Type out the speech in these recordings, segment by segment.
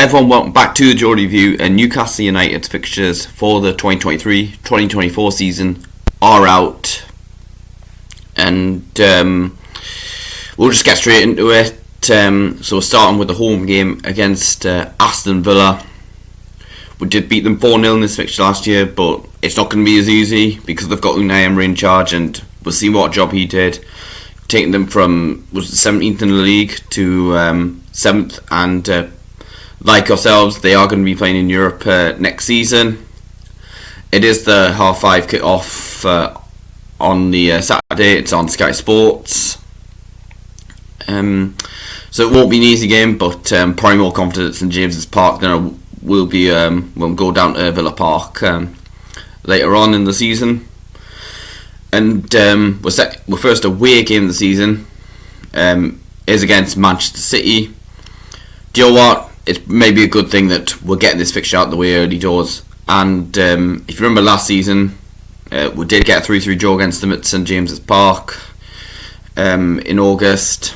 Everyone, welcome back to the Joe Review. And Newcastle United fixtures for the 2023-2024 season are out, and we'll just get straight into it. So starting with the home game against Aston Villa. We did beat them 4-0 in this fixture last year, but it's not going to be as easy because they've got Unai Emery in charge, and we'll see what job he did, taking them from 17th in the league to 7th, and like ourselves, they are going to be playing in Europe next season. It is the 5:30 kick-off on the Saturday. It's on Sky Sports. So it won't be an easy game, but probably more confidence in James's Park than we'll be when we go down to Villa Park later on in the season. And we're first away game of the season is against Manchester City. Do you know what? It's maybe a good thing that we're getting this fixture out of the way early doors. And if you remember last season, we did get a 3-3 draw against them at St James's Park in August.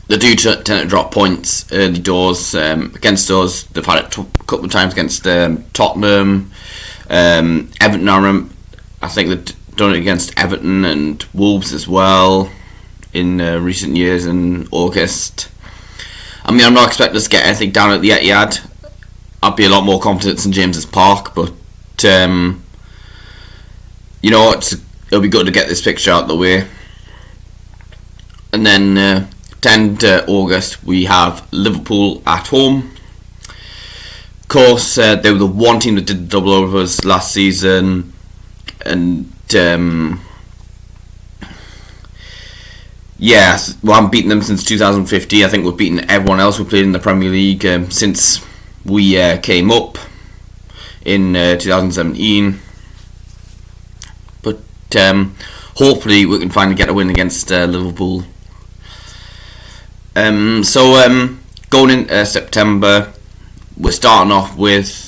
They do tend to drop points early doors against us. They've had it a couple of times against Tottenham, Everton. I think they've done it against Everton and Wolves as well in recent years in August. I mean, I'm not expecting us to get anything down at the Etihad. I'd be a lot more confident in St James's Park, but you know, it'll be good to get this fixture out of the way. And then 10th August, we have Liverpool at home. Of course, they were the one team that did the double over us last season, and yeah, we haven't beaten them since 2015. I think we've beaten everyone else we played in the Premier League since we came up in 2017. But hopefully we can finally get a win against Liverpool. So going into September, we're starting off with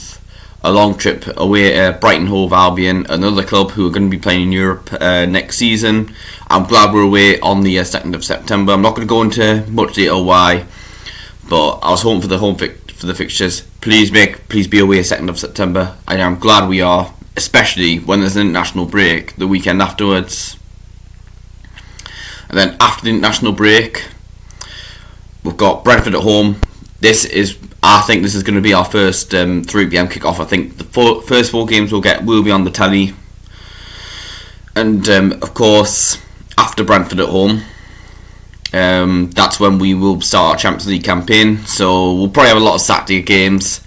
a long trip away at Brighton Hove Albion, another club who are going to be playing in Europe next season. I'm glad we're away on the 2nd of September. I'm not going to go into much detail why, but I was hoping for the fixtures. Please be away 2nd of September. And I'm glad we are, especially when there's an international break the weekend afterwards. And then after the international break, we've got Brentford at home. I think this is going to be our first 3 PM kick-off. I think the first 4 games will be on the telly. And of course, after Brentford at home, that's when we will start our Champions League campaign. So we'll probably have a lot of Saturday games,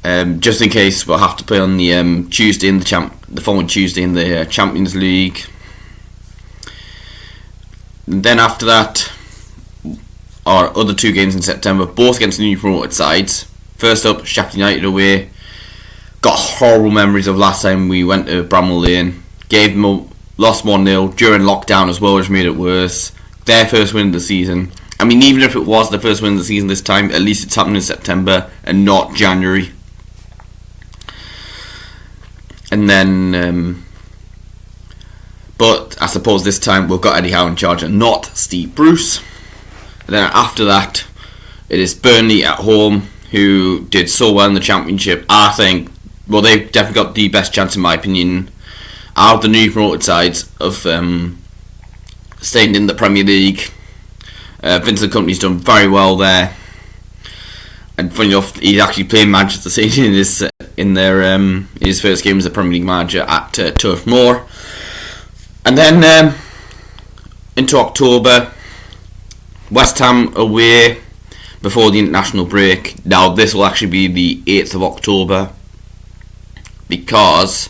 just in case we'll have to play on the Tuesday in the following Tuesday in the Champions League. And then after that, our other 2 games in September, both against newly promoted sides. First up, Sheffield United away. Got horrible memories of last time we went to Bramall Lane. Lost 1-0 during lockdown as well, which made it worse. Their first win of the season. I mean, even if it was the first win of the season this time, at least it's happening in September and not January. And then, but I suppose this time we've got Eddie Howe in charge and not Steve Bruce. And then after that, it is Burnley at home, who did so well in the Championship. I think, well, they've definitely got the best chance, in my opinion, out of the new promoted sides of staying in the Premier League. Vincent Kompany's done very well there, and funny enough, he's actually playing Manchester City in his first game as a Premier League manager at Turf Moor. And then into October, West Ham away before the international break. Now this will actually be the 8th of October, because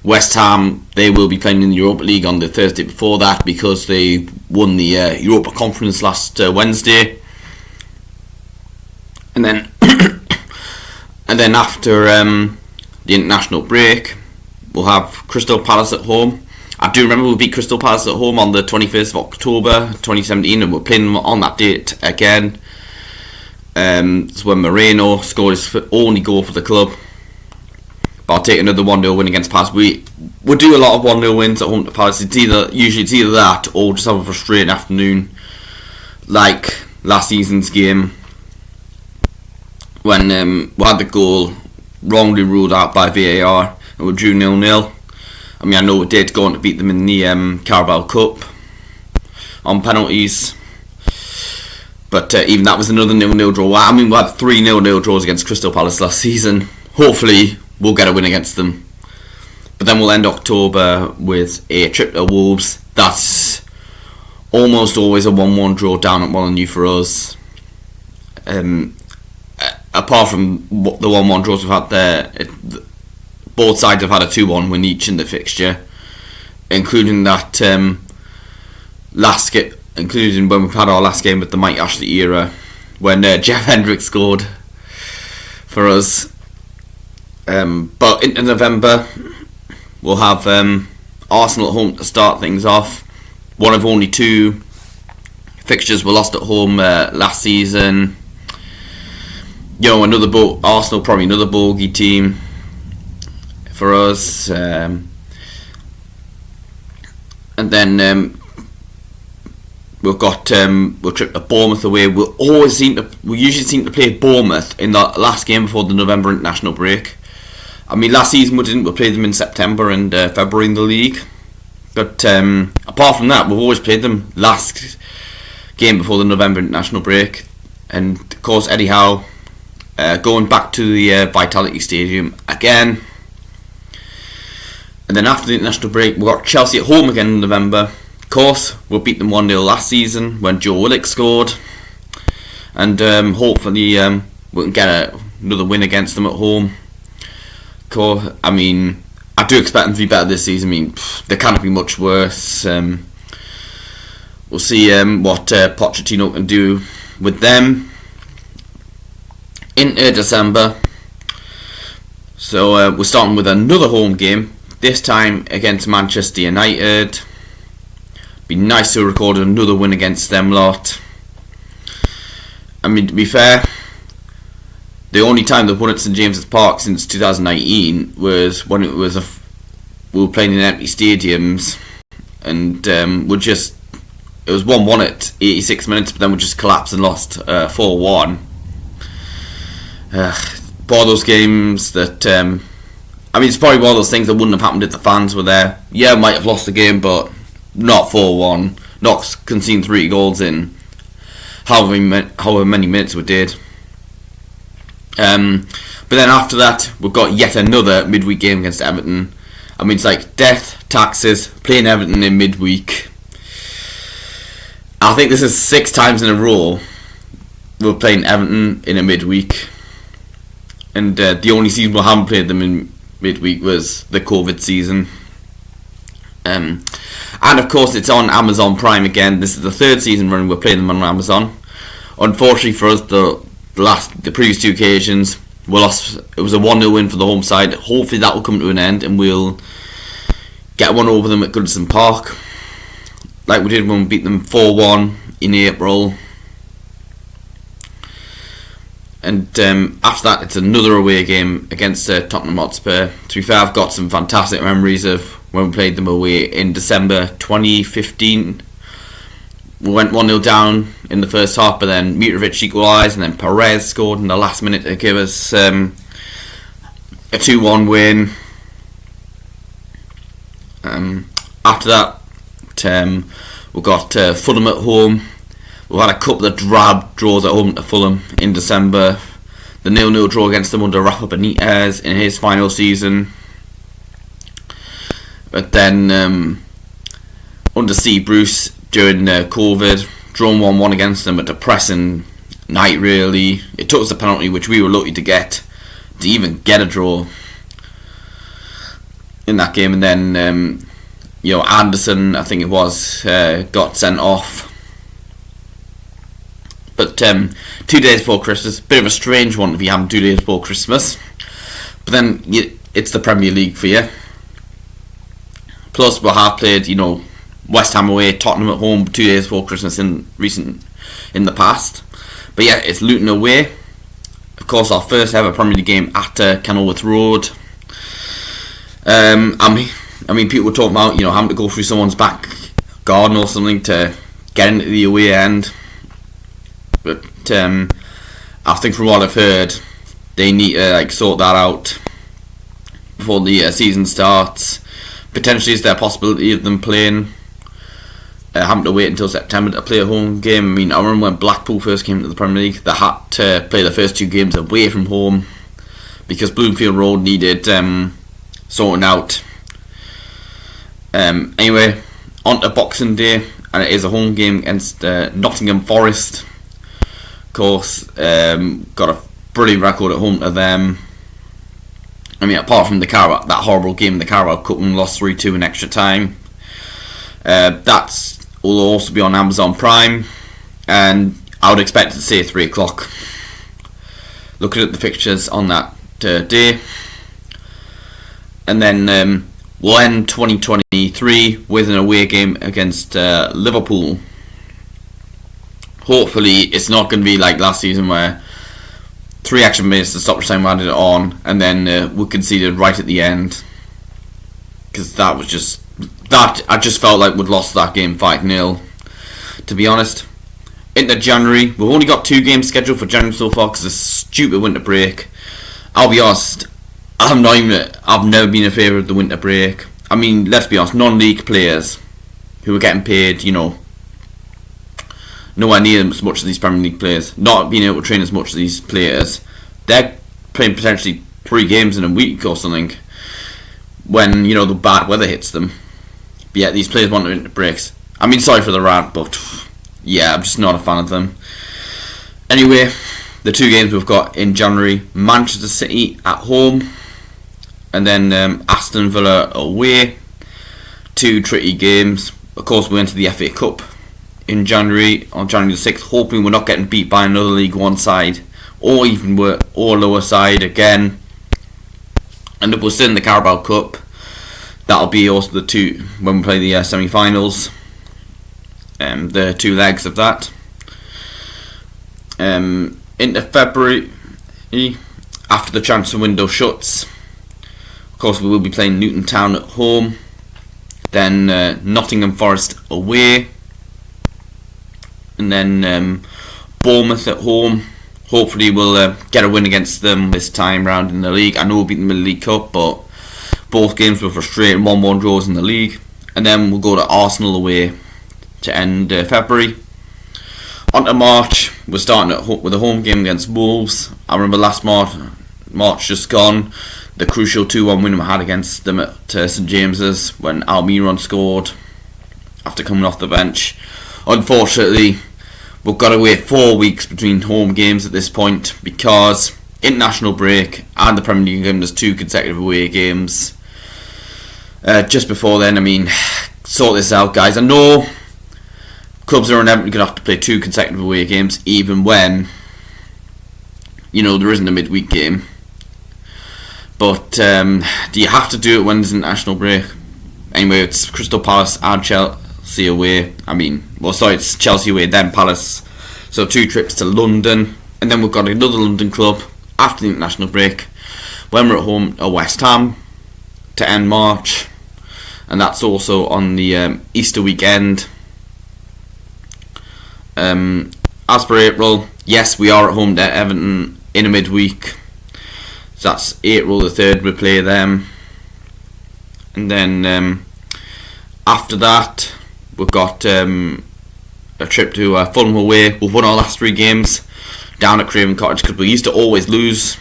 West Ham, they will be playing in the Europa League on the Thursday before that, because they won the Europa Conference last Wednesday. And then and then after the international break, we'll have Crystal Palace at home. I do remember we beat Crystal Palace at home on the 21st of October 2017, and we're playing them on that date again. It's when Moreno scored his only goal for the club. But I'll take another 1-0 win against Palace. We do a lot of 1-0 wins at home to Palace. Usually it's either that or just have a frustrating afternoon, like last season's game. when we had the goal wrongly ruled out by VAR and we drew 0-0. I mean, I know we did go on to beat them in the Carabao Cup on penalties, but even that was another 0-0 draw. I mean, we had 3 0-0 draws against Crystal Palace last season. Hopefully we'll get a win against them, but then we'll end October with a trip to Wolves. That's almost always a 1-1 draw down at Molineux for us. Apart from the 1-1 draws we've had there, both sides have had a 2-1 win each in the fixture, including that including when we've had our last game with the Mike Ashley era, when Jeff Hendrick scored for us. But into November we'll have Arsenal at home to start things off. One of only 2 fixtures were lost at home last season. Arsenal probably another bogey team for us, and then we'll trip to Bournemouth away. We usually seem to play Bournemouth in the last game before the November international break. I mean, last season we played them in September and February in the league, but apart from that, we've always played them last game before the November international break. And of course, Eddie Howe going back to the Vitality Stadium again. And then after the international break, we've got Chelsea at home again in November. Of course, we beat them 1-0 last season when Joe Willock scored. And hopefully we can get another win against them at home. Of course, I mean, I do expect them to be better this season. I mean, they can't be much worse. We'll see what Pochettino can do with them. Into December, so we're starting with another home game, this time against Manchester United. Be nice to record another win against them lot. I mean, to be fair, the only time they've won at St James's Park since 2019 was when we were playing in empty stadiums, and it was 1-1 at 86 minutes, but then we just collapsed and lost 4-1. One of those games that it's probably one of those things that wouldn't have happened if the fans were there. Yeah, might have lost the game, but not 4-1, not conceding 3 goals in however many minutes we did. But then after that, we've got yet another midweek game against Everton. I mean, it's like death, taxes, playing Everton in midweek. I think this is 6 times in a row we're playing Everton in a midweek. And the only season we haven't played them in midweek was the COVID season. And of course it's on Amazon Prime again. This is the 3rd season running we're playing them on Amazon. Unfortunately for us, the previous 2 occasions we lost. It was a 1-0 win for the home side. Hopefully that will come to an end and we'll get one over them at Goodison Park, like we did when we beat them 4-1 in April. And after that, it's another away game against Tottenham Hotspur. To be fair, I've got some fantastic memories of when we played them away in December 2015. We went 1-0 down in the first half, but then Mitrovic equalised, and then Perez scored in the last minute to give us a 2-1 win. After that, we got Fulham at home. We've had a couple of drab draws at home to Fulham in December. The 0-0 draw against them under Rafa Benitez in his final season. But then under Steve Bruce during COVID, drawn 1-1 against them, a depressing night really. It took us a penalty, which we were lucky to get, to even get a draw in that game. And then Anderson, I think it was, got sent off. But 2 days before Christmas, bit of a strange one if you have 2 days before Christmas. But then it's the Premier League for you. Plus we have played, West Ham away, Tottenham at home 2 days before Christmas in the past. But yeah, it's Luton away. Of course, our first ever Premier League game at Kenilworth Road. I mean, people were talking about having to go through someone's back garden or something to get into the away end. But I think from what I've heard, they need to sort that out before the season starts. Potentially, is there a possibility of them playing? Having to wait until September to play a home game. I mean, I remember when Blackpool first came to the Premier League, they had to play the first 2 games away from home because Bloomfield Road needed sorting out. Anyway, on to Boxing Day, and it is a home game against Nottingham Forest. Of course, got a brilliant record at home to them. I mean, apart from that horrible game, the Carabao Cup, and lost 3-2 in extra time. That will also be on Amazon Prime, and I would expect it to say 3 o'clock. Looking at the fixtures on that day, and then we'll end 2023 with an away game against Liverpool. Hopefully, it's not going to be like last season where 3 extra minutes to stoppage time added on, and then we conceded right at the end, because that was just. That I just felt like we'd lost that game 5-0, to be honest. Into January, we've only got 2 games scheduled for January so far because of the stupid winter break. I'll be honest, I've never been in favour of the winter break. I mean, let's be honest, non-league players who are getting paid, nowhere near as much as these Premier League players, not being able to train as much as these players, they're playing potentially 3 games in a week or something when, the bad weather hits them. But yeah, these players want winter breaks. I mean, sorry for the rant, but yeah, I'm just not a fan of them. Anyway, the 2 games we've got in January: Manchester City at home, and then Aston Villa away. 2 tricky games. Of course, we went to the FA Cup in January, on January the 6th, hoping we're not getting beat by another League One side, or even or lower side again. And if we're still in the Carabao Cup, that'll be also the 2 when we play the semi-finals. The 2 legs of that. Into February, after the transfer window shuts, of course we will be playing Luton Town at home, then Nottingham Forest away, and then Bournemouth at home. Hopefully we'll get a win against them this time round in the league. I know we'll beat them in the League Cup, but both games were frustrating, 1-1 draws in the league. And then we'll go to Arsenal away to end February. On to March, we're starting with a home game against Wolves. I remember last March just gone, the crucial 2-1 win we had against them at St James's when Almiron scored after coming off the bench. Unfortunately, we've got to wait 4 weeks between home games at this point because international break and the Premier League game, there's 2 consecutive away games. Just before then, I mean, sort this out, guys. I know clubs are inevitably going to have to play 2 consecutive away games, even when, there isn't a midweek game. But do you have to do it when there's an international break? Anyway, it's Crystal Palace and Chelsea away. It's Chelsea away, then Palace. So 2 trips to London, and then we've got another London club after the international break when we're at home at West Ham to end March, and that's also on the Easter weekend. As for April, yes, we are at home to Everton in a midweek, so that's April the 3rd we play them, and then after that we've got a trip to Fulham away. We've won our last 3 games down at Craven Cottage because we used to always lose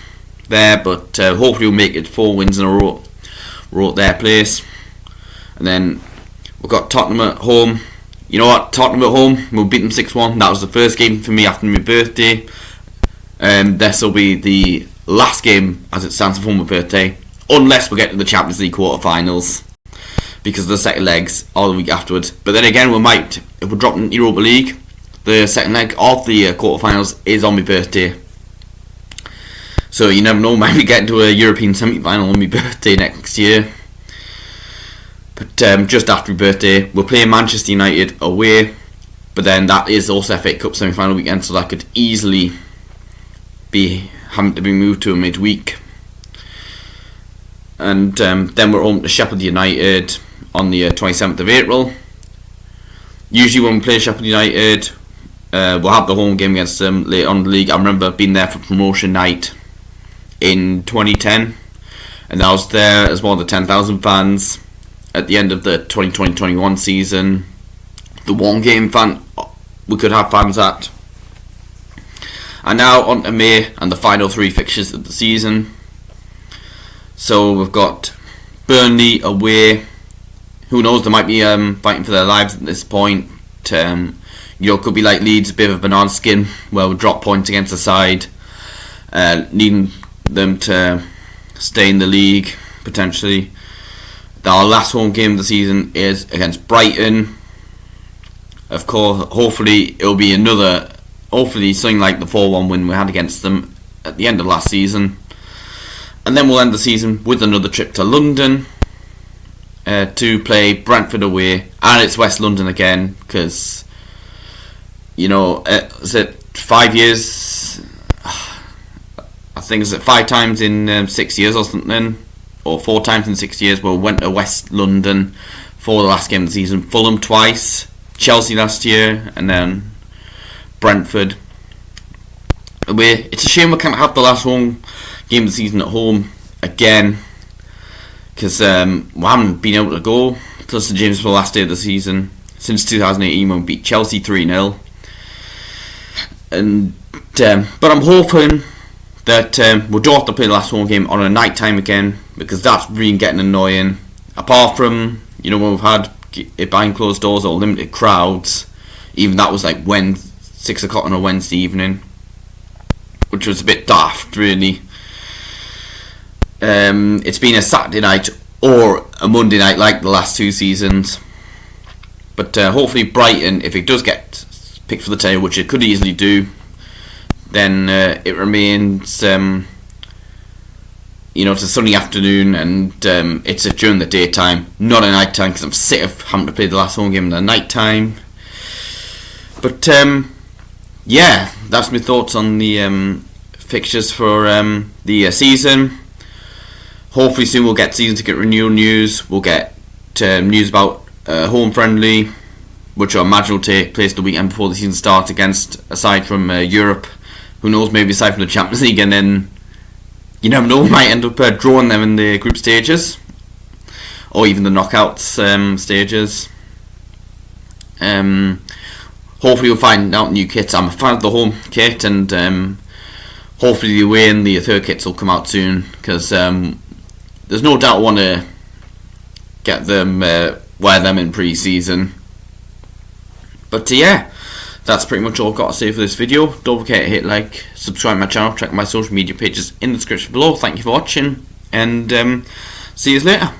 there, but hopefully we'll make it 4 wins in a row. We're at their place. And then we've got Tottenham at home. You know what? Tottenham at home, we'll beat them 6-1. That was the first game for me after my birthday. This will be the last game as it stands for my birthday, unless we get to the Champions League quarter-finals, because the second legs are the week afterwards. But then again, we might, if we're dropping Europa League, the second leg of the quarter-finals is on my birthday. So you never know, maybe get into a European semi-final on my birthday next year. But just after my birthday, we're playing Manchester United away. But then that is also FA Cup semi-final weekend, so that could easily be having to be moved to a midweek. And then we're home to Sheffield United on the 27th of April. Usually when we play Sheffield United, we'll have the home game against them later on in the league. I remember being there for promotion night in 2010, and I was there as one of the 10,000 fans at the end of the 2020-21 season. The one game fan we could have fans at. And now on to May and the final 3 fixtures of the season. So we've got Burnley away. Who knows, they might be fighting for their lives at this point. It could be like Leeds, a bit of a banana skin, where we drop points against the side, needing them to stay in the league, potentially. Our last home game of the season is against Brighton. Of course, hopefully it'll be something like the 4-1 win we had against them at the end of last season. And then we'll end the season with another trip to London to play Brentford away, and it's West London again, because is it 5 years? I think it's 5 times in 6 years or something, or 4 times in 6 years. We went to West London for the last game of the season. Fulham twice, Chelsea last year, and then Brentford away. It's a shame we can't have the last home game of the season at home again, because we haven't been able to go to St James for the last day of the season since 2018 when we beat Chelsea 3-0. And but I'm hoping that we don't have to play the last home game on a night time again, because that's really getting annoying. Apart from when we've had it behind closed doors or limited crowds, even that was like 6 o'clock on a Wednesday evening, which was a bit daft, really. It's been a Saturday night or a Monday night like the last 2 seasons. But hopefully Brighton, if it does get picked for the tail, which it could easily do, then it remains it's a sunny afternoon, and it's during the daytime, not at night time, because I'm sick of having to play the last home game in the night time. But that's my thoughts on the fixtures for the season. Hopefully soon we'll get season ticket renewal news. We'll get news about home friendly, which I imagine will take place the weekend before the season starts, aside from Europe. Who knows, maybe aside from the Champions League, and then you never know, we might end up drawing them in the group stages, or even the knockouts stages. Hopefully we'll find out new kits. I'm a fan of the home kit, and hopefully the away and the third kits will come out soon, because there's no doubt I want to get them, wear them in pre-season. But that's pretty much all I've got to say for this video. Don't forget to hit like, subscribe to my channel, check my social media pages in the description below. Thank you for watching, and see you later.